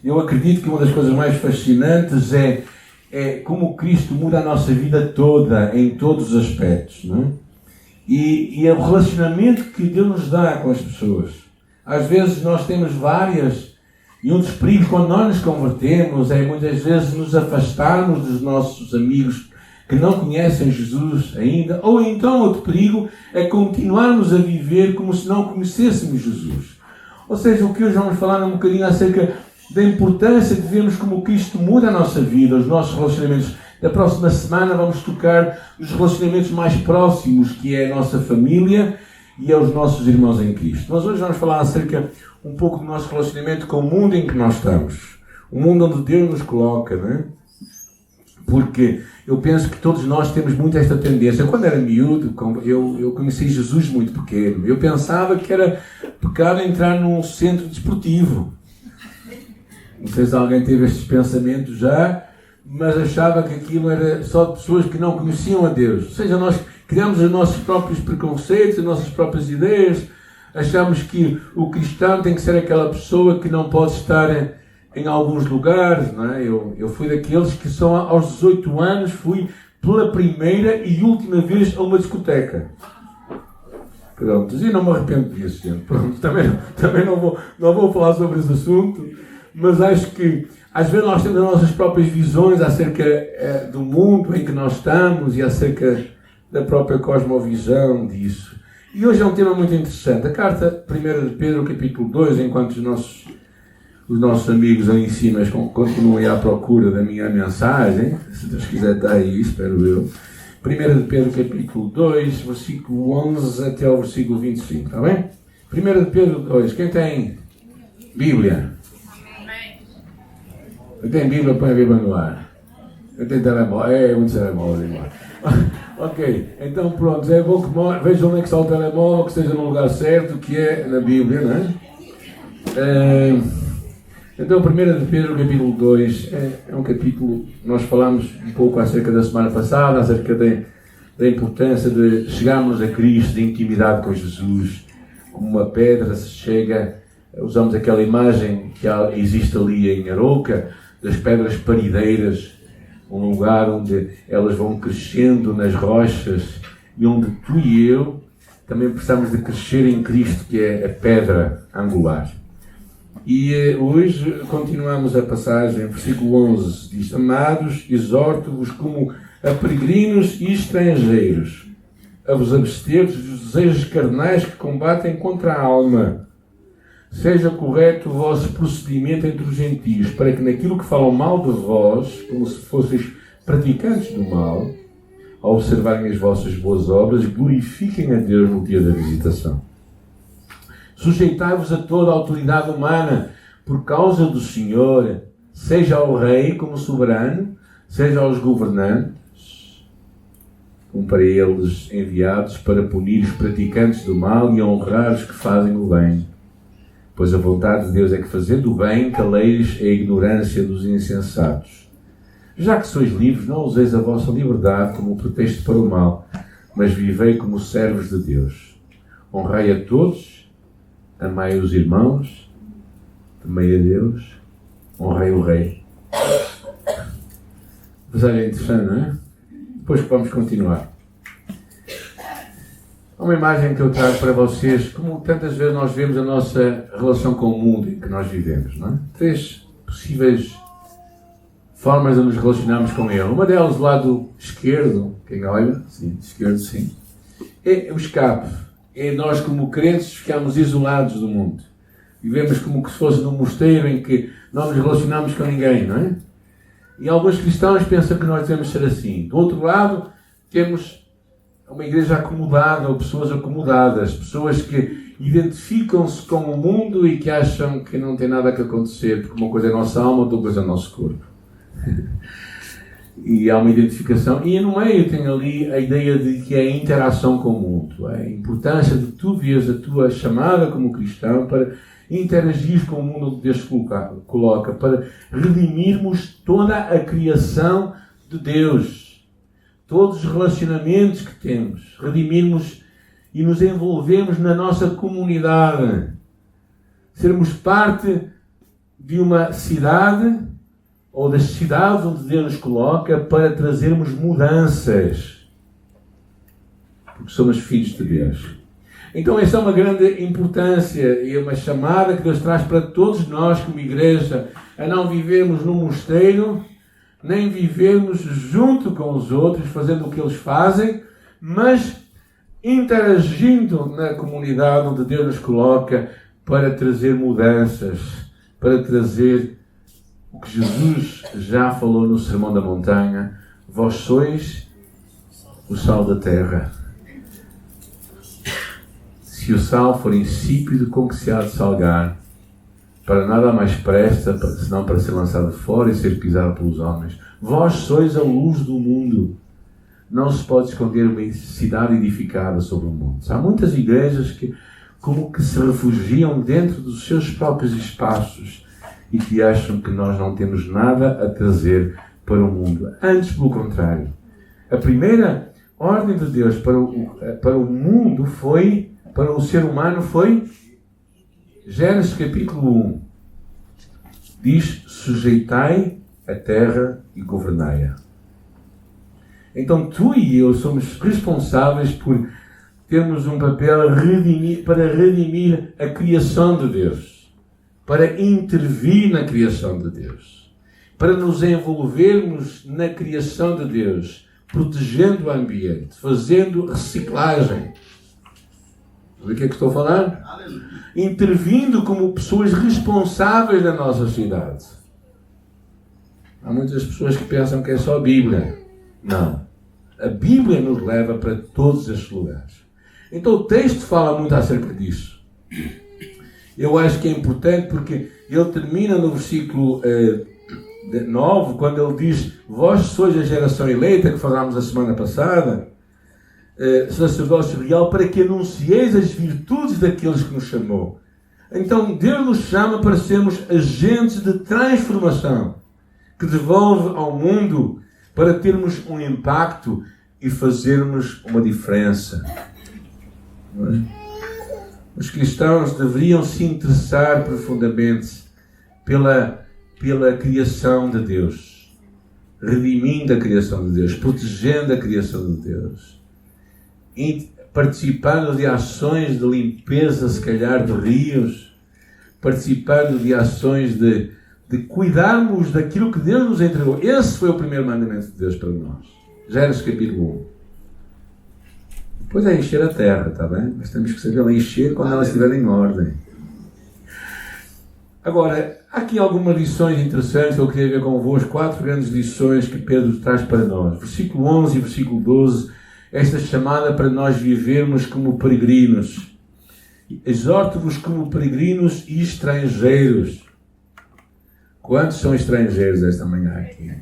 Eu acredito que uma das coisas mais fascinantes é como Cristo muda a nossa vida toda, em todos os aspectos, não é? E é o relacionamento que Deus nos dá com as pessoas. Às vezes nós temos várias, e um dos perigos quando nós nos convertemos é muitas vezes nos afastarmos dos nossos amigos que não conhecem Jesus ainda, ou então outro perigo é continuarmos a viver como se não conhecêssemos Jesus. Ou seja, o que hoje vamos falar é um bocadinho acerca da importância de vermos como Cristo muda a nossa vida, os nossos relacionamentos. Da próxima semana vamos tocar nos relacionamentos mais próximos, que é a nossa família e aos nossos irmãos em Cristo. Mas hoje vamos falar acerca um pouco do nosso relacionamento com o mundo em que nós estamos. O mundo onde Deus nos coloca, não é? Porque eu penso que todos nós temos muito esta tendência. Quando era miúdo, eu conheci Jesus muito pequeno. Eu pensava que era pecado entrar num centro desportivo. Não sei se alguém teve estes pensamentos já, mas achava que aquilo era só de pessoas que não conheciam a Deus. Ou seja, nós criamos os nossos próprios preconceitos, as nossas próprias ideias. Achamos que o cristão tem que ser aquela pessoa que não pode estar em alguns lugares, não é? Eu fui daqueles que só aos 18 anos fui pela primeira e última vez a uma discoteca. Pronto, e não me arrependo disso, gente. Pronto, também não vou falar sobre esse assunto, mas acho que às vezes nós temos as nossas próprias visões acerca do mundo em que nós estamos e acerca da própria cosmovisão disso. E hoje é um tema muito interessante. A carta 1 de Pedro, capítulo 2, enquanto os nossos amigos aí em cima continuam à procura da minha mensagem, se Deus quiser está aí, espero eu. 1 de Pedro, capítulo 2, versículo 11 até o versículo 25, está bem? 1 de Pedro 2, quem tem Bíblia? Eu tenho Bíblia, põe a Bíblia no ar. Eu tenho telemóvel, muito telemóvel irmão. Ok, então pronto, é bom que vejam onde é que está o telemóvel, que esteja no lugar certo, que é na Bíblia, não é? Então, 1 de Pedro, capítulo 2, é um capítulo, nós falámos um pouco acerca da semana passada, acerca da importância de chegarmos a Cristo, de intimidade com Jesus, como uma pedra se chega, usamos aquela imagem que existe ali em Arouca, das pedras parideiras, um lugar onde elas vão crescendo nas rochas e onde tu e eu também precisamos de crescer em Cristo, que é a pedra angular. E hoje continuamos a passagem, versículo 11, diz: Amados, exorto-vos como a peregrinos e estrangeiros, a vos absterdes dos desejos carnais que combatem contra a alma. Seja correto o vosso procedimento entre os gentios, para que naquilo que falam mal de vós, como se fosseis praticantes do mal, ao observarem as vossas boas obras, glorifiquem a Deus no dia da visitação. Sujeitai-vos a toda a autoridade humana por causa do Senhor, seja ao rei como soberano, seja aos governantes, como para eles enviados para punir os praticantes do mal e honrar os que fazem o bem. Pois a vontade de Deus é que, fazendo o bem, caleis a ignorância dos insensatos. Já que sois livres, não useis a vossa liberdade como pretexto para o mal, mas vivei como servos de Deus. Honrai a todos, amai os irmãos, temei a Deus, honrai o rei. Mas olha, é interessante, não é? Depois vamos continuar. Uma imagem que eu trago para vocês, como tantas vezes nós vemos a nossa relação com o mundo em que nós vivemos, não é? 3 possíveis formas de nos relacionarmos com ele. Uma delas, do lado esquerdo, quem olha, sim, esquerdo, sim, é o escape. É nós, como crentes, ficamos isolados do mundo. Vivemos como que se fosse num mosteiro em que não nos relacionamos com ninguém, não é? E alguns cristãos pensam que nós devemos ser assim. Do outro lado, temos uma igreja acomodada, ou pessoas acomodadas, pessoas que identificam-se com o mundo e que acham que não tem nada que acontecer, porque uma coisa é a nossa alma, outra coisa é o nosso corpo. E há uma identificação, e no meio tem ali a ideia de que é a interação com o mundo, a importância de tu veres a tua chamada como cristão para interagir com o mundo onde Deus coloca, para redimirmos toda a criação de Deus. Todos os relacionamentos que temos, redimirmos e nos envolvemos na nossa comunidade. Sermos parte de uma cidade ou das cidades onde Deus nos coloca para trazermos mudanças. Porque somos filhos de Deus. Então esta é uma grande importância e é uma chamada que Deus traz para todos nós como igreja, a não vivermos num mosteiro, nem vivermos junto com os outros, fazendo o que eles fazem, mas interagindo na comunidade onde Deus nos coloca para trazer mudanças, para trazer o que Jesus já falou no Sermão da Montanha: vós sois o sal da terra. Se o sal for insípido, com que se há de salgar? Para nada mais presta, senão para ser lançado fora e ser pisado pelos homens. Vós sois a luz do mundo. Não se pode esconder uma cidade edificada sobre um monte. Há muitas igrejas que como que se refugiam dentro dos seus próprios espaços e que acham que nós não temos nada a trazer para o mundo. Antes, pelo contrário. A primeira ordem de Deus para o mundo foi, para o ser humano foi, Gênesis capítulo 1. Diz: sujeitai a terra e governai-a. Então tu e eu somos responsáveis por termos um papel para redimir a criação de Deus, para intervir na criação de Deus, para nos envolvermos na criação de Deus, protegendo o ambiente, fazendo reciclagem. Sabe o que é que estou a falar? Intervindo como pessoas responsáveis da nossa cidade. Há muitas pessoas que pensam que é só a Bíblia. Não. A Bíblia nos leva para todos estes lugares. Então o texto fala muito acerca disso. Eu acho que é importante porque ele termina no versículo 9, quando ele diz: vós sois a geração eleita, que falámos a semana passada, sacerdócio real, para que anuncieis as virtudes daqueles que nos chamou. Então Deus nos chama para sermos agentes de transformação, que devolve ao mundo, para termos um impacto e fazermos uma diferença. Não é? Os cristãos deveriam se interessar profundamente pela criação de Deus, redimindo a criação de Deus, protegendo a criação de Deus, participando de ações de limpeza, se calhar, de rios, participando de ações de cuidarmos daquilo que Deus nos entregou. Esse foi o primeiro mandamento de Deus para nós. Gênesis capítulo 1. Depois é encher a terra, está bem? Mas temos que saber encher quando ela estiver em ordem. Agora, há aqui algumas lições interessantes que eu queria ver convosco. 4 grandes lições que Pedro traz para nós. Versículo 11 e versículo 12. Esta chamada para nós vivermos como peregrinos. Exorto-vos como peregrinos e estrangeiros. Quantos são estrangeiros esta manhã aqui?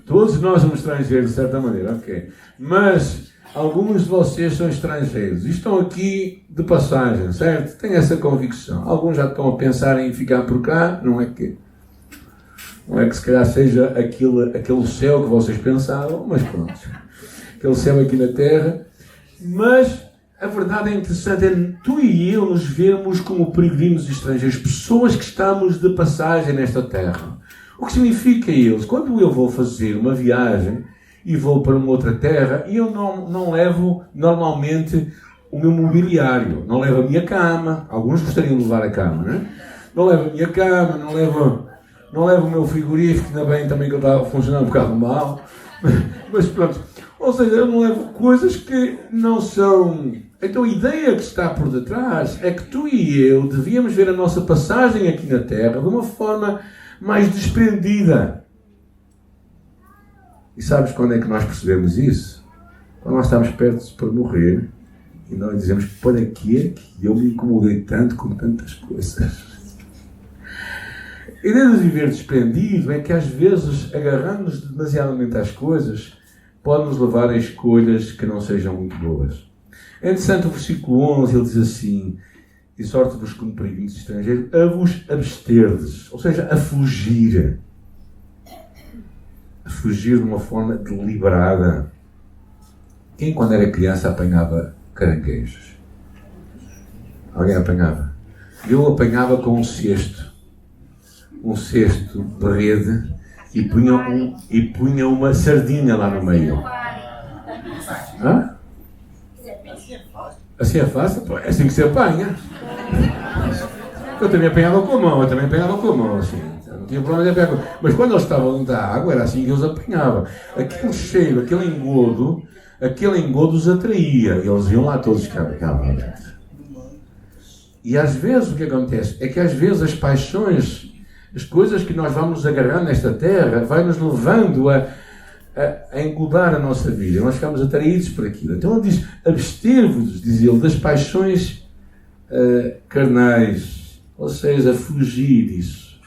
Todos nós somos estrangeiros, de certa maneira, ok. Mas alguns de vocês são estrangeiros e estão aqui de passagem, certo? Tenho essa convicção. Alguns já estão a pensar em ficar por cá, não é que se calhar seja aquele céu que vocês pensavam, mas pronto. Aquele céu aqui na terra. Mas a verdade é interessante, é tu e eu nos vemos como peregrinos estrangeiros, pessoas que estamos de passagem nesta terra. O que significa eles? Quando eu vou fazer uma viagem e vou para uma outra terra, eu não levo normalmente o meu mobiliário, não levo a minha cama. Alguns gostariam de levar a cama, não é? Não levo a minha cama, não levo o meu frigorífico, ainda bem também que ele estava funcionando um bocado mal. Mas pronto. Ou seja, eu não levo coisas que não são... Então a ideia que está por detrás é que tu e eu devíamos ver a nossa passagem aqui na Terra de uma forma mais desprendida. E sabes quando é que nós percebemos isso? Quando nós estamos perto para morrer e nós dizemos: para que é que eu me incomodei tanto com tantas coisas? A ideia de viver desprendido é que às vezes agarrando-nos demasiadamente às coisas pode nos levar a escolhas que não sejam muito boas. É interessante o versículo 11, ele diz assim: exorto-vos como peregrinos estrangeiros a vos absterdes, ou seja, a fugir de uma forma deliberada. Quem quando era criança apanhava caranguejos? Alguém apanhava? Eu apanhava com um cesto. um cesto de rede e punha uma sardinha lá no meio. Hã? Assim é fácil? Pô, é assim que se apanha. Eu também apanhava com a mão, assim. Não tinha problema de apanhar. Mas quando eles estavam dentro da água, era assim que eles apanhavam. Aquele cheiro, aquele engodo os atraía. E eles iam lá todos cá dentro. E às vezes o que acontece é que às vezes as paixões, as coisas que nós vamos agarrar nesta terra, vai nos levando a engodar a nossa vida. Nós ficamos atraídos por aquilo. Então ele diz, abster-vos, diz ele, das paixões carnais. Ou seja, fugir disso.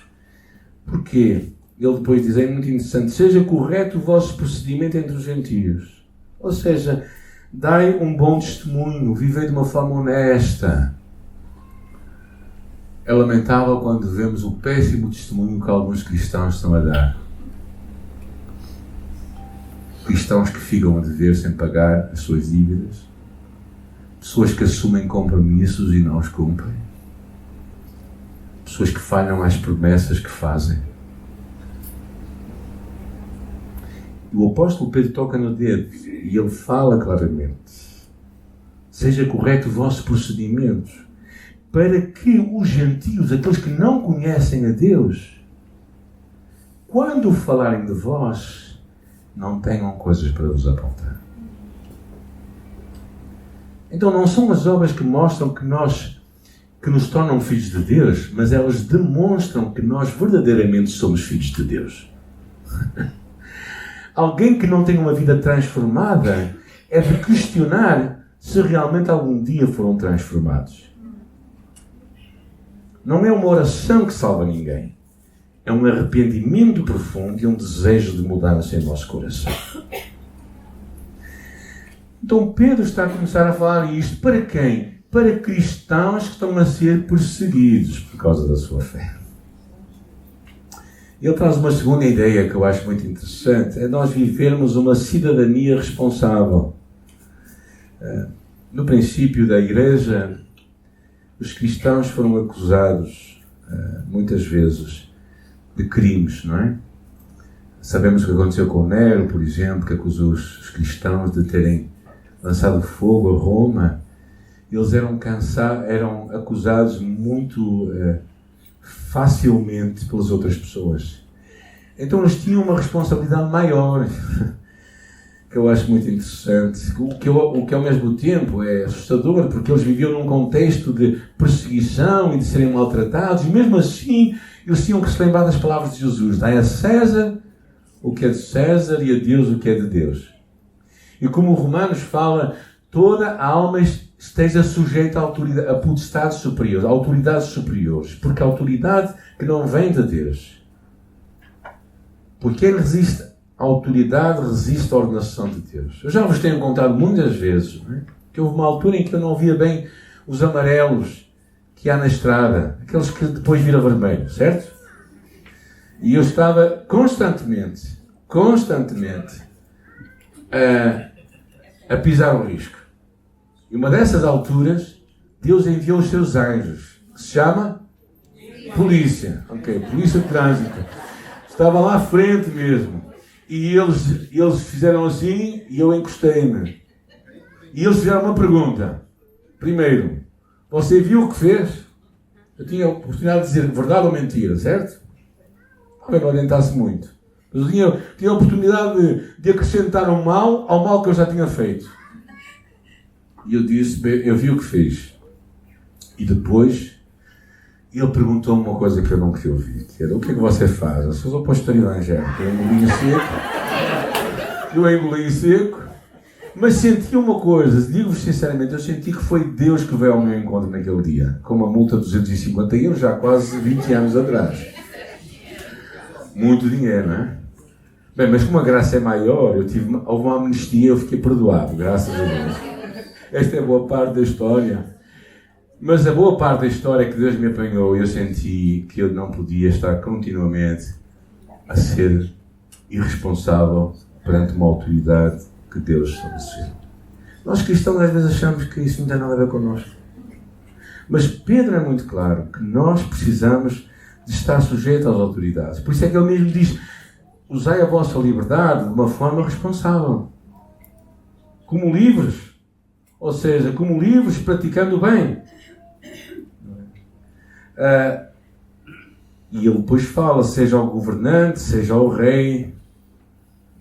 Porquê? Ele depois diz, é muito interessante, seja correto o vosso procedimento entre os gentios. Ou seja, dai um bom testemunho, vivei de uma forma honesta. É lamentável quando vemos o péssimo testemunho que alguns cristãos estão a dar. Cristãos que ficam a dever sem pagar as suas dívidas. Pessoas que assumem compromissos e não os cumprem. Pessoas que falham às promessas que fazem. O apóstolo Pedro toca no dedo e ele fala claramente. Seja correto o vosso procedimento, para que os gentios, aqueles que não conhecem a Deus, quando falarem de vós, não tenham coisas para vos apontar. Então não são as obras que mostram que nos tornam filhos de Deus, mas elas demonstram que nós verdadeiramente somos filhos de Deus. Alguém que não tem uma vida transformada é de questionar se realmente algum dia foram transformados. Não é uma oração que salva ninguém. É um arrependimento profundo e um desejo de mudança em nosso coração. Então Pedro está a começar a falar isto para quem? Para cristãos que estão a ser perseguidos por causa da sua fé. Ele traz uma segunda ideia que eu acho muito interessante. É nós vivermos uma cidadania responsável. No princípio da Igreja, os cristãos foram acusados, muitas vezes, de crimes, não é? Sabemos o que aconteceu com Nero, por exemplo, que acusou os cristãos de terem lançado fogo a Roma. Eles eram acusados muito facilmente pelas outras pessoas. Então eles tinham uma responsabilidade maior, que eu acho muito interessante, o que ao mesmo tempo é assustador, porque eles viviam num contexto de perseguição e de serem maltratados, e mesmo assim eles tinham que se lembrar das palavras de Jesus: dai a César o que é de César e a Deus o que é de Deus. E como o Romanos fala, toda a alma esteja sujeita a potestades superiores, a autoridades superiores, porque a autoridade que não vem de Deus. Porque quem resiste à autoridade resiste à ordenação de Deus. Eu já vos tenho contado muitas vezes, não é? Que houve uma altura em que eu não via bem os amarelos que há na estrada, aqueles que depois viram vermelho, certo? E eu estava constantemente a pisar o risco. E uma dessas alturas, Deus enviou os seus anjos, que se chama polícia. Polícia de trânsito. Estava lá à frente mesmo. E eles fizeram assim e eu encostei-me. E eles fizeram uma pergunta. Primeiro, você viu o que fez? Eu tinha a oportunidade de dizer verdade ou mentira, certo? Talvez não adiantasse muito. Mas eu tinha a oportunidade de acrescentar um mal ao mal que eu já tinha feito. E eu disse, eu vi o que fez. E depois, ele perguntou-me uma coisa que eu não queria ouvir. Que era, o que é que você faz? Eu sou o pastor evangélico. Eu engoli em seco. Mas senti uma coisa, digo-vos sinceramente, eu senti que foi Deus que veio ao meu encontro naquele dia. Com uma multa de 250 euros, já há quase 20 anos atrás. Muito dinheiro, não é? Bem, mas como a graça é maior, houve uma amnistia e eu fiquei perdoado, graças a Deus. Esta é a boa parte da história. Mas a boa parte da história é que Deus me apanhou e eu senti que eu não podia estar continuamente a ser irresponsável perante uma autoridade que Deus estabeleceu. Nós cristãos às vezes achamos que isso não tem nada a ver connosco. Mas Pedro é muito claro que nós precisamos de estar sujeito às autoridades. Por isso é que ele mesmo diz: usai a vossa liberdade de uma forma responsável. Como livres. Ou seja, como livres praticando o bem. E ele depois fala, seja o governante, seja o rei,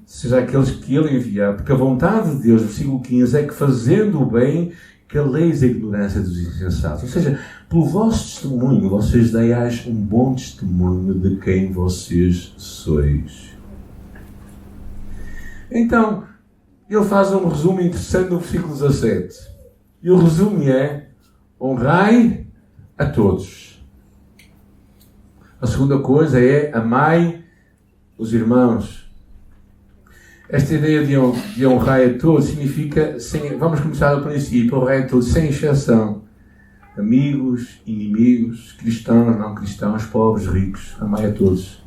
seja aqueles que ele enviar. Porque a vontade de Deus, versículo 15, é que fazendo o bem, caleis a ignorância dos insensatos. Ou seja, pelo vosso testemunho, vocês deiais um bom testemunho de quem vocês sois. Então, ele faz um resumo interessante no versículo 17. E o resumo é: honrai a todos. A segunda coisa é: amai os irmãos. Esta ideia de honrar a todos significa, vamos começar do princípio, honrar a todos, sem exceção. Amigos, inimigos, cristãos, não cristãos, pobres, ricos, amai a todos.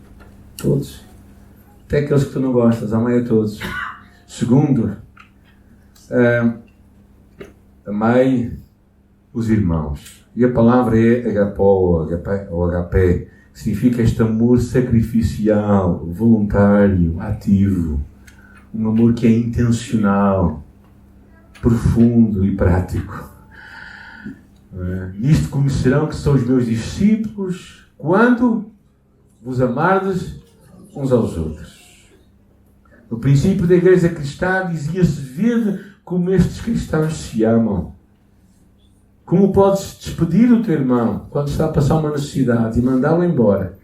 Todos. Até aqueles que tu não gostas, amai a todos. Segundo, amai os irmãos. E a palavra é agapó, ou agapé, que significa este amor sacrificial, voluntário, ativo. Um amor que é intencional, profundo e prático. Nisto conhecerão que são os meus discípulos quando vos amardes uns aos outros. No princípio da igreja cristã dizia-se: vede como estes cristãos se amam. Como podes despedir o teu irmão quando está a passar uma necessidade e mandá-lo embora,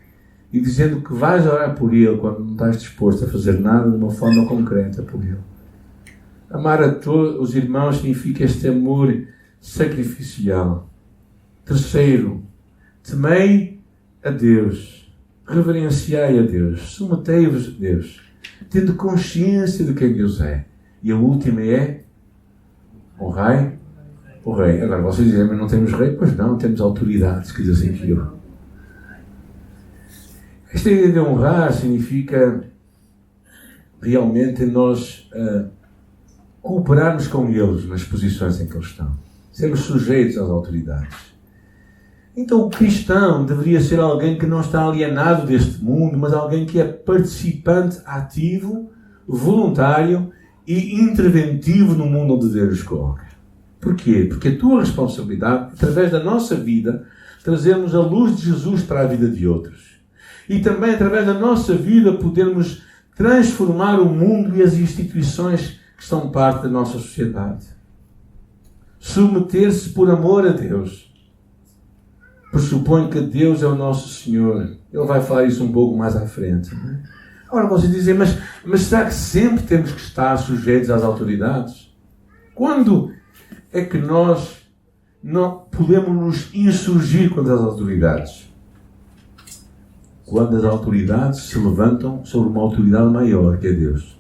e dizendo que vais orar por ele quando não estás disposto a fazer nada de uma forma concreta por ele. Amar a todos os irmãos significa este amor sacrificial. Terceiro, temei a Deus, reverenciai a Deus, submetei-vos a Deus, tendo consciência de quem Deus é. E a última é: honrai o rei. Agora vocês dizem: mas não temos rei? Pois não, temos autoridades que dizem aquilo. Esta ideia de honrar significa realmente nós cooperarmos com eles nas posições em que eles estão. Sermos sujeitos às autoridades. Então o cristão deveria ser alguém que não está alienado deste mundo, mas alguém que é participante ativo, voluntário e interventivo no mundo onde Deus nos coloca. Porquê? Porque a tua responsabilidade, através da nossa vida, trazermos a luz de Jesus para a vida de outros. E também, através da nossa vida, podermos transformar o mundo e as instituições que são parte da nossa sociedade. Submeter-se por amor a Deus. Pressupõe que Deus é o nosso Senhor. Ele vai falar isso um pouco mais à frente. Não é? Agora vocês dizem: mas será que sempre temos que estar sujeitos às autoridades? Quando é que nós não podemos nos insurgir contra as autoridades? Quando as autoridades se levantam sobre uma autoridade maior, que é Deus.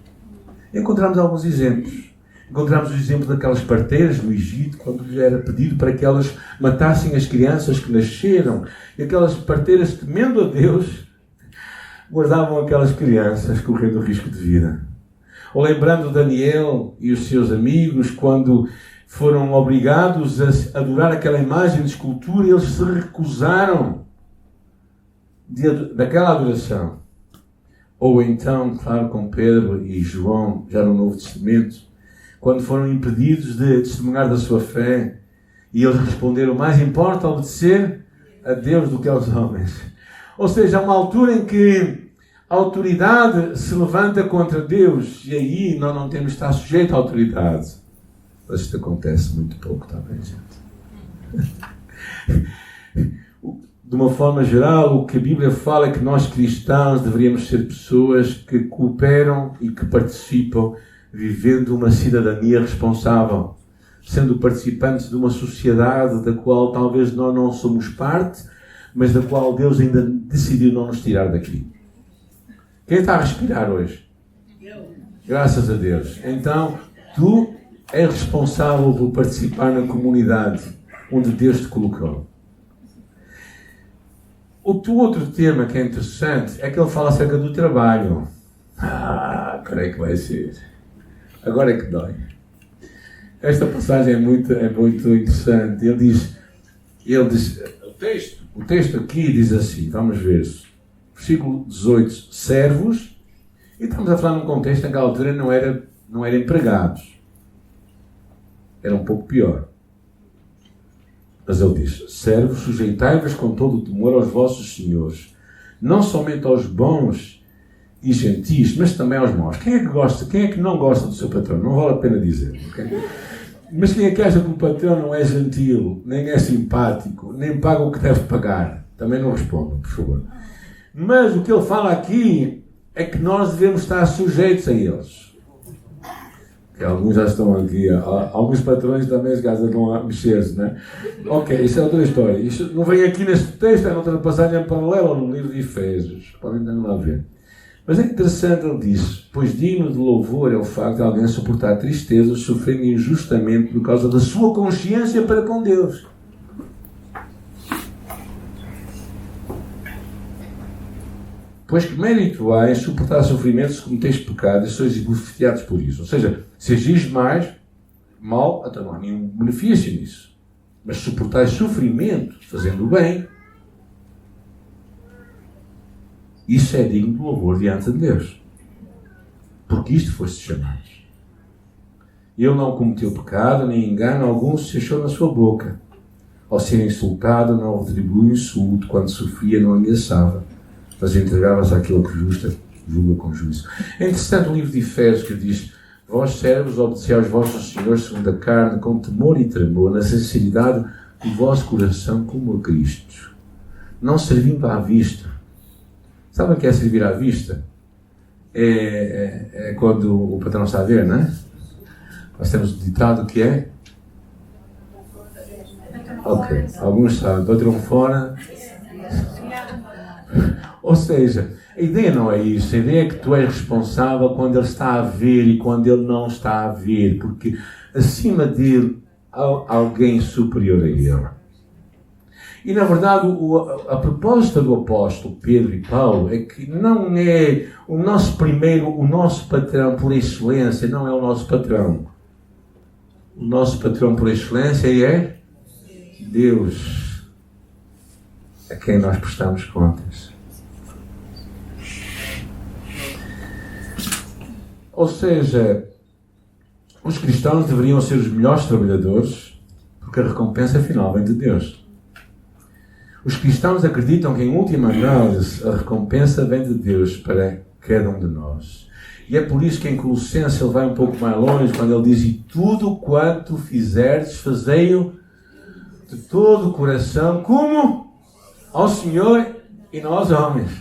Encontramos alguns exemplos. Encontramos o exemplo daquelas parteiras no Egito, quando lhes era pedido para que elas matassem as crianças que nasceram. E aquelas parteiras, temendo a Deus, guardavam aquelas crianças, correndo o risco de vida. Ou lembrando Daniel e os seus amigos, quando foram obrigados a adorar aquela imagem de escultura, eles se recusaram daquela adoração. Ou então, claro, com Pedro e João, já no Novo Testamento, quando foram impedidos de testemunhar da sua fé, e eles responderam: mais importa obedecer a Deus do que aos homens. Ou seja, há uma altura em que a autoridade se levanta contra Deus, e aí nós não temos de estar sujeitos à autoridade. Mas isto acontece muito pouco, está bem, gente? De uma forma geral, o que a Bíblia fala é que nós cristãos deveríamos ser pessoas que cooperam e que participam, vivendo uma cidadania responsável, sendo participantes de uma sociedade da qual talvez nós não somos parte, mas da qual Deus ainda decidiu não nos tirar daqui. Quem está a respirar hoje? Graças a Deus. Então, tu és responsável por participar na comunidade onde Deus te colocou. O outro tema que é interessante é que ele fala acerca do trabalho. Agora é que vai ser. Agora é que dói. Esta passagem é muito interessante. Ele diz, O texto aqui diz assim, vamos ver, versículo 18, servos, e estamos a falar num contexto em que a altura não era empregados. Era um pouco pior. Mas ele diz, servos, sujeitai-vos com todo o temor aos vossos senhores, não somente aos bons e gentis, mas também aos maus. Quem é que não gosta do seu patrão? Não vale a pena dizer, ok? Mas quem é que acha que o patrão não é gentil, nem é simpático, nem paga o que deve pagar? Também não respondam, por favor. Mas o que ele fala aqui é que nós devemos estar sujeitos a eles. Que alguns já estão aqui, alguns patrões também se casam com a mexer-se, não é? Ok, isso é outra história. Isso não vem aqui neste texto, é noutra passagem paralela no livro de Efésios. Podem dar lá ver. Mas é interessante, ele diz, pois digno de louvor é o facto de alguém suportar tristezas, sofrendo injustamente por causa da sua consciência para com Deus. Pois que mérito há em suportar sofrimentos se cometeis pecados e sois esbofeteados por isso. Ou seja, se agis mal, até não há nenhum benefício nisso. Mas se suportais sofrimento, fazendo o bem, isso é digno de louvor diante de Deus. Porque isto foste chamados. Ele não cometeu pecado, nem engano algum se achou na sua boca. Ao ser insultado, não retribuiu o insulto. Quando sofria, não ameaçava, mas entregava-se àquele que julga com juízo. É interessante o livro de Efésios que diz, vós servos, obedecei aos vossos senhores segundo a carne, com temor e tremor, na sinceridade do vosso coração como a Cristo. Não servindo à vista. Sabe o que é servir à vista? É quando o patrão está a ver, não é? Nós temos o ditado que é... Ok, alguns sabem, bateram fora... Ou seja, a ideia não é isso. A ideia é que tu és responsável quando ele está a ver e quando ele não está a ver. Porque acima dele há alguém superior a ele. E na verdade a proposta do apóstolo Pedro e Paulo é que não é o nosso patrão por excelência, não é o nosso patrão. O nosso patrão por excelência é Deus, a quem nós prestamos contas. Ou seja, os cristãos deveriam ser os melhores trabalhadores, porque a recompensa final vem de Deus. Os cristãos acreditam que, em última análise, a recompensa vem de Deus para cada um de nós. E é por isso que em Colossenses ele vai um pouco mais longe, quando ele diz, e tudo quanto fizerdes, fazei-o de todo o coração, como ao Senhor e não aos homens.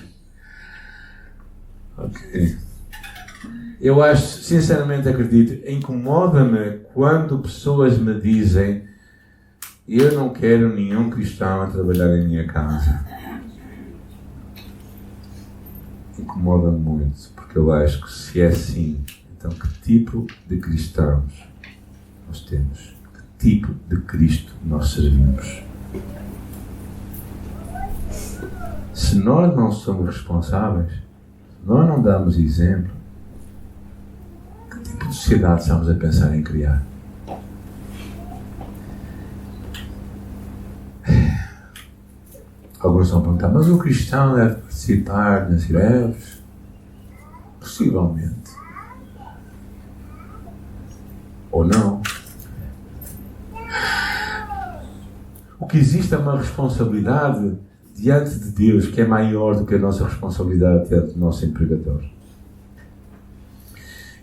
Ok. Eu acho, sinceramente acredito, incomoda-me quando pessoas me dizem, eu não quero nenhum cristão a trabalhar em minha casa. Incomoda-me muito, porque eu acho que se é assim, então que tipo de cristãos nós temos? Que tipo de Cristo nós servimos? Se nós não somos responsáveis, se nós não damos exemplo, que tipo de sociedade estamos a pensar em criar? Alguns estão a perguntar, mas o cristão deve participar nas greves? Possivelmente. Ou não. O que existe é uma responsabilidade diante de Deus que é maior do que a nossa responsabilidade diante do nosso empregador.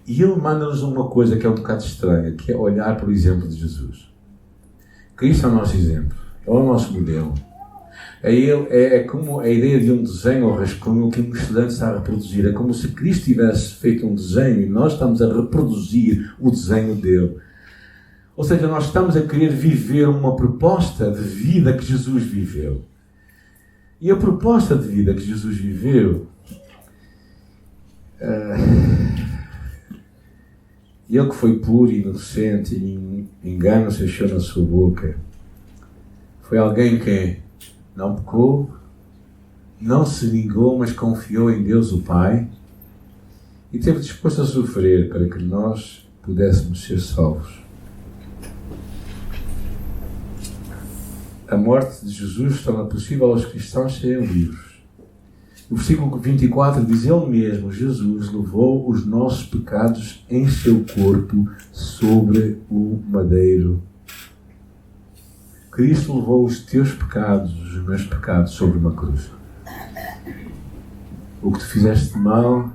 E Ele manda-nos uma coisa que é um bocado estranha, que é olhar para o exemplo de Jesus. Cristo é o nosso exemplo, é o nosso modelo. É como a ideia de um desenho ou rascunho que um estudante está a reproduzir. É como se Cristo tivesse feito um desenho e nós estamos a reproduzir o desenho dele. Ou seja, nós estamos a querer viver uma proposta de vida que Jesus viveu. E a proposta de vida que Jesus viveu, ele que foi puro e inocente e engano se achou na sua boca, foi alguém que não pecou, não se vingou, mas confiou em Deus o Pai e esteve disposto a sofrer para que nós pudéssemos ser salvos. a morte de Jesus torna possível aos cristãos serem livres. O versículo 24 diz: Ele mesmo, Jesus, levou os nossos pecados em seu corpo sobre o madeiro. Cristo levou os teus pecados, os meus pecados, sobre uma cruz. O que tu fizeste de mal,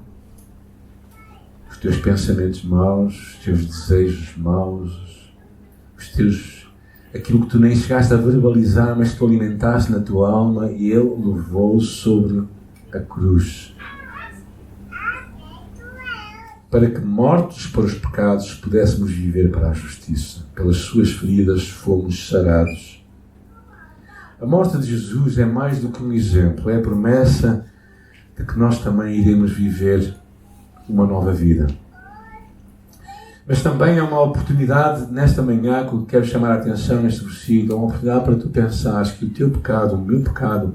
os teus pensamentos maus, os teus desejos maus, aquilo que tu nem chegaste a verbalizar, mas que tu alimentaste na tua alma, e Ele levou sobre a cruz, para que, mortos para os pecados, pudéssemos viver para a justiça. Pelas suas feridas fomos sarados. A morte de Jesus é mais do que um exemplo, é a promessa de que nós também iremos viver uma nova vida. Mas também é uma oportunidade, nesta manhã, que eu quero chamar a atenção neste versículo, é uma oportunidade para tu pensares que o teu pecado, o meu pecado,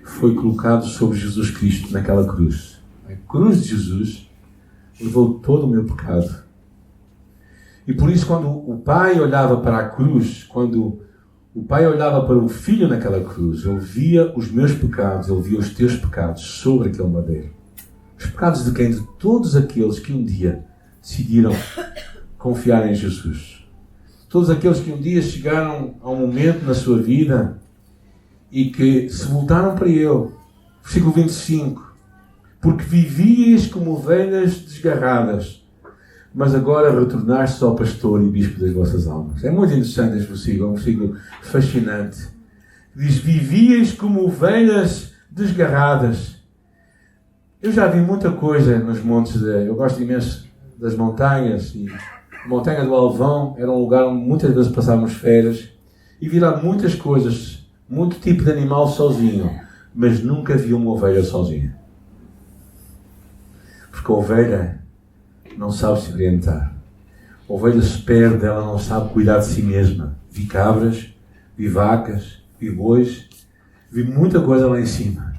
foi colocado sobre Jesus Cristo naquela cruz. A cruz de Jesus levou todo o meu pecado. E por isso, quando o Pai olhava para a cruz, quando o Pai olhava para o Filho naquela cruz, Ele via os meus pecados, Ele via os teus pecados sobre aquele madeiro. Os pecados de quem? De todos aqueles que um dia decidiram confiar em Jesus. Todos aqueles que um dia chegaram a um momento na sua vida e que se voltaram para Ele. Versículo 25. Porque vivíeis como ovelhas desgarradas, mas agora retornaste ao pastor e bispo das vossas almas. É muito interessante este versículo, é um versículo fascinante. Diz: vivíeis como ovelhas desgarradas. Eu já vi muita coisa nos montes, eu gosto imenso das montanhas, e a montanha do Alvão era um lugar onde muitas vezes passávamos férias, e vi lá muitas coisas, muito tipo de animal sozinho, mas nunca vi uma ovelha sozinha. Porque a ovelha não sabe se orientar. A ovelha se perde, ela não sabe cuidar de si mesma. Vi cabras, vi vacas, vi bois, vi muita coisa lá em cima.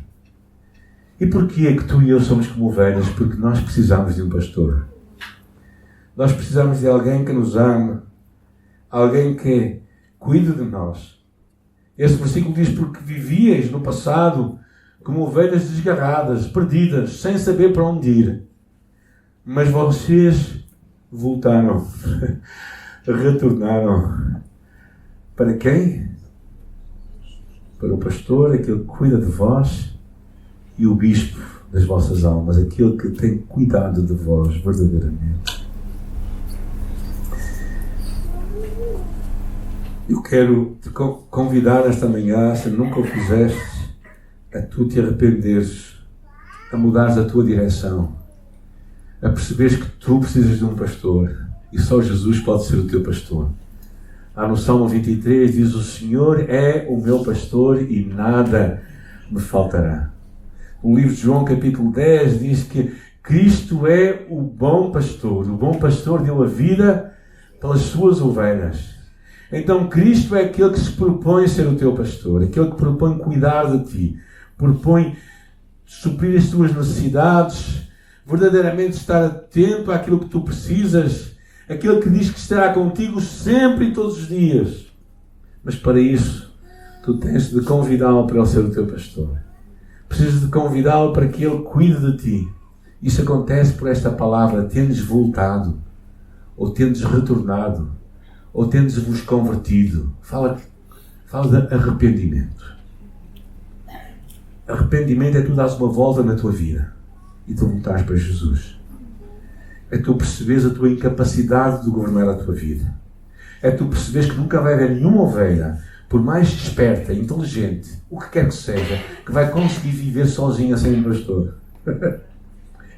E porquê é que tu e eu somos como ovelhas? Porque nós precisamos de um pastor. Nós precisamos de alguém que nos ame, alguém que cuide de nós. Este versículo diz: porque vivíeis no passado como ovelhas desgarradas, perdidas, sem saber para onde ir. Mas vocês voltaram, retornaram. Para quem? Para o pastor, aquele que cuida de vós, e o bispo das vossas almas, aquele que tem cuidado de vós verdadeiramente. Eu quero te convidar esta manhã, se nunca o fizeste, a tu te arrependeres, a mudares a tua direção, a perceberes que tu precisas de um pastor e só Jesus pode ser o teu pastor. Há no Salmo 23, diz: o Senhor é o meu pastor e nada me faltará. No livro de João, capítulo 10, diz que Cristo é o bom pastor deu a vida pelas suas ovelhas. Então Cristo é aquele que se propõe ser o teu pastor, aquele que propõe cuidar de ti, propõe suprir as tuas necessidades, verdadeiramente estar atento àquilo que tu precisas, aquele que diz que estará contigo sempre e todos os dias. Mas para isso, tu tens de convidá-lo para ele ser o teu pastor. Precisas de convidá-lo para que ele cuide de ti. Isso acontece por esta palavra: tendes voltado, ou tendes retornado, ou tendes-vos convertido. Fala de arrependimento. Arrependimento é tu dares uma volta na tua vida e tu voltares para Jesus. É tu perceberes a tua incapacidade de governar a tua vida. É tu perceberes que nunca vai haver nenhuma ovelha, por mais esperta, inteligente, o que quer que seja, que vai conseguir viver sozinha sem um pastor.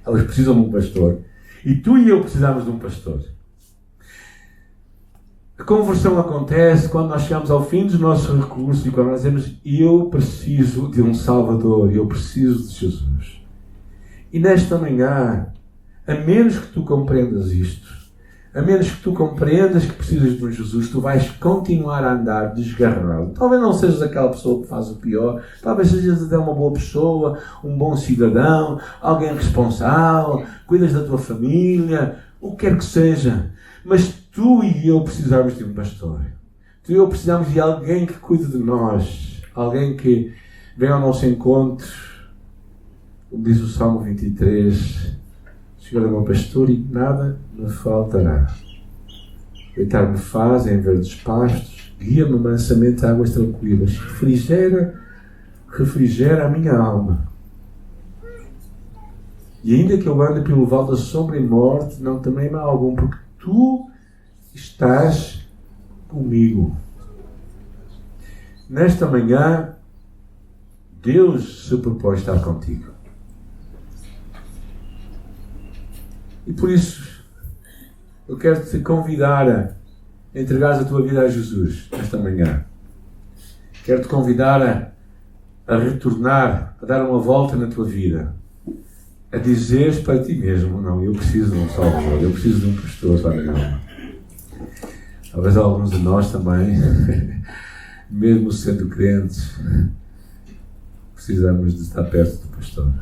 Elas precisam de um pastor. E tu e eu precisamos de um pastor. A conversão acontece quando nós chegamos ao fim dos nossos recursos e quando nós dizemos: eu preciso de um Salvador, eu preciso de Jesus. E nesta manhã, a menos que tu compreendas isto, a menos que tu compreendas que precisas de um Jesus, tu vais continuar a andar desgarrado. Talvez não sejas aquela pessoa que faz o pior, talvez sejas até uma boa pessoa, um bom cidadão, alguém responsável, cuidas da tua família, o que quer que seja. Mas tu e eu precisamos de um pastor. Tu e eu precisamos de alguém que cuide de nós. Alguém que venha ao nosso encontro. Como diz o Salmo 23. Senhor é meu pastor e nada me faltará. Deitar-me faz em verdes pastos. Guia-me mansamente a águas tranquilas. Refrigera a minha alma. E ainda que eu ande pelo vale da sombra e morte, não temerei mal algum, porque tu estás comigo. Nesta manhã, Deus se propôs estar contigo. E por isso, eu quero te convidar a entregares a tua vida a Jesus esta manhã. Quero te convidar a retornar, a dar uma volta na tua vida. A dizeres para ti mesmo, não, eu preciso de um Salvador, eu preciso de um pastor para a minha alma. Talvez alguns de nós também, mesmo sendo crentes, precisamos de estar perto do pastor.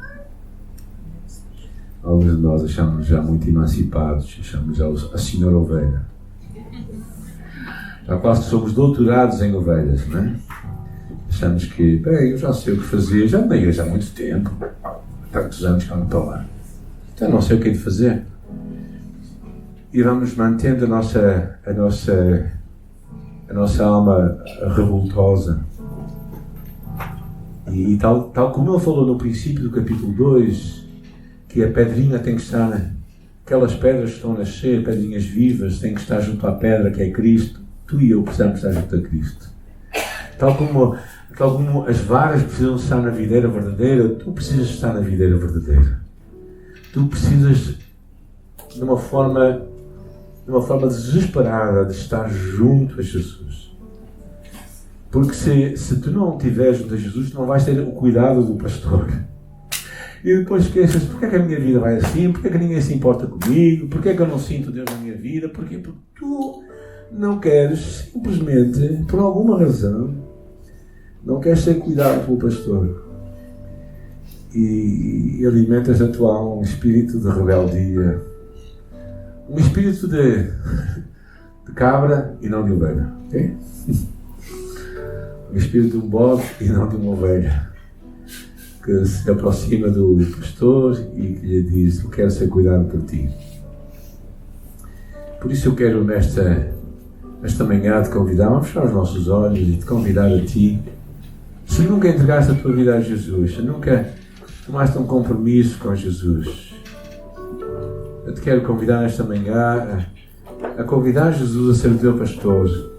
Alguns de nós achamos já muito emancipados, achamos já a senhora ovelha. Já quase que somos doutorados em ovelhas, não é? Achamos que, bem, eu já sei o que fazer, já ando na igreja há muito tempo. Tantos anos que ando para lá. Então não sei o que é de fazer. E vamos mantendo a nossa alma revoltosa. E tal como ele falou no princípio do capítulo 2, que a pedrinha tem que estar, aquelas pedras que estão a nascer, pedrinhas vivas, têm que estar junto à pedra que é Cristo. Tu e eu precisamos estar junto a Cristo. Tal como as varas precisam estar na videira verdadeira, tu precisas estar na videira verdadeira. Tu precisas, de uma forma desesperada, de estar junto a Jesus. Porque se tu não estiveres junto a Jesus, tu não vais ter o cuidado do pastor. E depois esqueces, porque é que a minha vida vai assim? Porque é que ninguém se importa comigo? Porque é que eu não sinto Deus na minha vida? Porque tu não queres, simplesmente, por alguma razão, não queres ser cuidado pelo pastor. E alimentas a tua alma um espírito de rebeldia. Um espírito de cabra e não de ovelha. Okay? Um espírito de um bode e não de uma ovelha. Que se aproxima do pastor e que lhe diz, eu quero ser cuidado por ti. Por isso eu quero nesta manhã te convidar a fechar os nossos olhos e te convidar a ti. Se nunca entregaste a tua vida a Jesus, se nunca tomaste um compromisso com Jesus, eu te quero convidar esta manhã a convidar Jesus a ser o teu pastor.